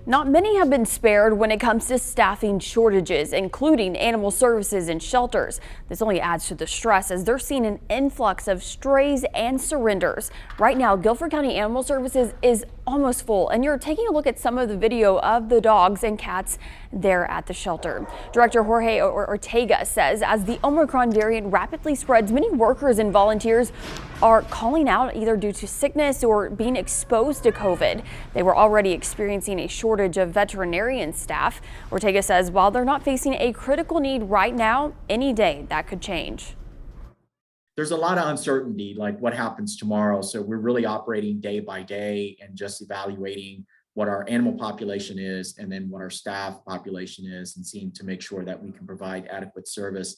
Not many have been spared when it comes to staffing shortages, including animal services and shelters. This only adds to the stress as they're seeing an influx of strays and surrenders. Right now, Guilford County Animal Services is almost full, and you're taking a look at some of the video of the dogs and cats there at the shelter. Director Jorge Ortega says as the Omicron variant rapidly spreads, many workers and volunteers are calling out either due to sickness or being exposed to COVID. They were already experiencing a shortage of veterinarian staff. Ortega says while they're not facing a critical need right now, any day that could change. There's a lot of uncertainty, like what happens tomorrow. So we're really operating day by day and just evaluating what our animal population is and then what our staff population is and seeing to make sure that we can provide adequate service.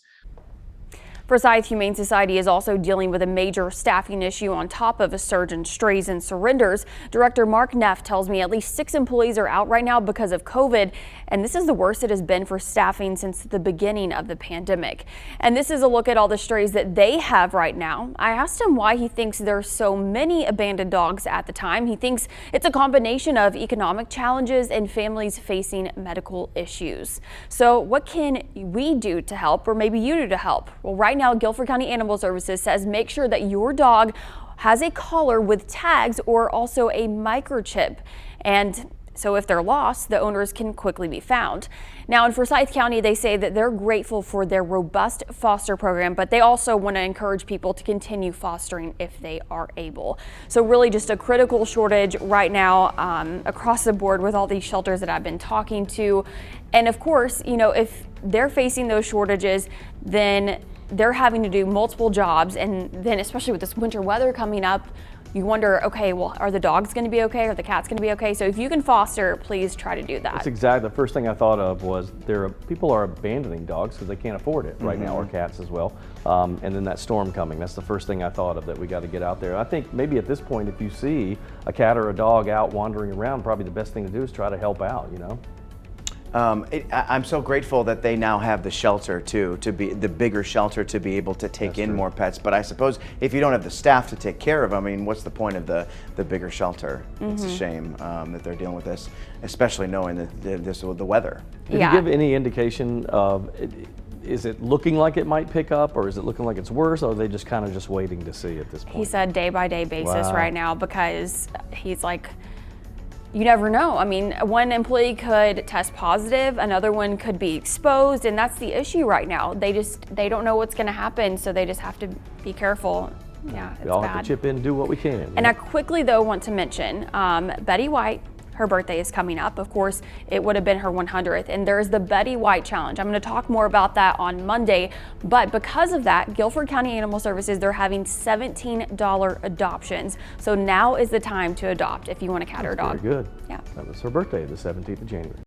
Forsyth Humane Society is also dealing with a major staffing issue on top of a surge in strays and surrenders. Director Mark Neff tells me at least 6 employees are out right now because of COVID, and this is the worst it has been for staffing since the beginning of the pandemic. And this is a look at all the strays that they have right now. I asked him why he thinks there's so many abandoned dogs at the time. He thinks it's a combination of economic challenges and families facing medical issues. So what can we do to help, or maybe you do to help? Well, right now, Guilford County Animal Services says make sure that your dog has a collar with tags or also a microchip. And so if they're lost, the owners can quickly be found. Now in Forsyth County, they say that they're grateful for their robust foster program, but they also want to encourage people to continue fostering if they are able. So really just a critical shortage right now across the board with all these shelters that I've been talking to. And of course, you know, if they're facing those shortages, then they're having to do multiple jobs. And then especially with this winter weather coming up, you wonder, okay, well, are the dogs going to be okay? Are the cats going to be okay? So if you can foster, please try to do that. That's exactly the first thing I thought of was people are abandoning dogs because they can't afford it right now, or cats as well. And then that storm coming, that's the first thing I thought of, that we got to get out there. I think maybe at this point, if you see a cat or a dog out wandering around, probably the best thing to do is try to help out, you know? I'm so grateful that they now have the shelter too, to be the bigger shelter to be able to take in more pets. But I suppose if you don't have the staff to take care of them, I mean, what's the point of the bigger shelter? It's a shame that they're dealing with this, especially knowing that the weather. Did you give any indication of, is it looking like it might pick up, or is it looking like it's worse, or are they just kind of just waiting to see at this point? He said day by day basis right now, because he's like, you never know. I mean, one employee could test positive, another one could be exposed, and that's the issue right now. They don't know what's going to happen, so they just have to be careful. Yeah, it's we all bad. have to chip in and do what we can. And I quickly, though, want to mention Betty White. Her birthday is coming up. Of course, it would have been her 100th, and there's the Betty White Challenge. I'm going to talk more about that on Monday, but because of that, Guilford County Animal Services, they're having $17 adoptions. So now is the time to adopt if you want a cat or a dog. Very good. Yeah. That was her birthday, the 17th of January.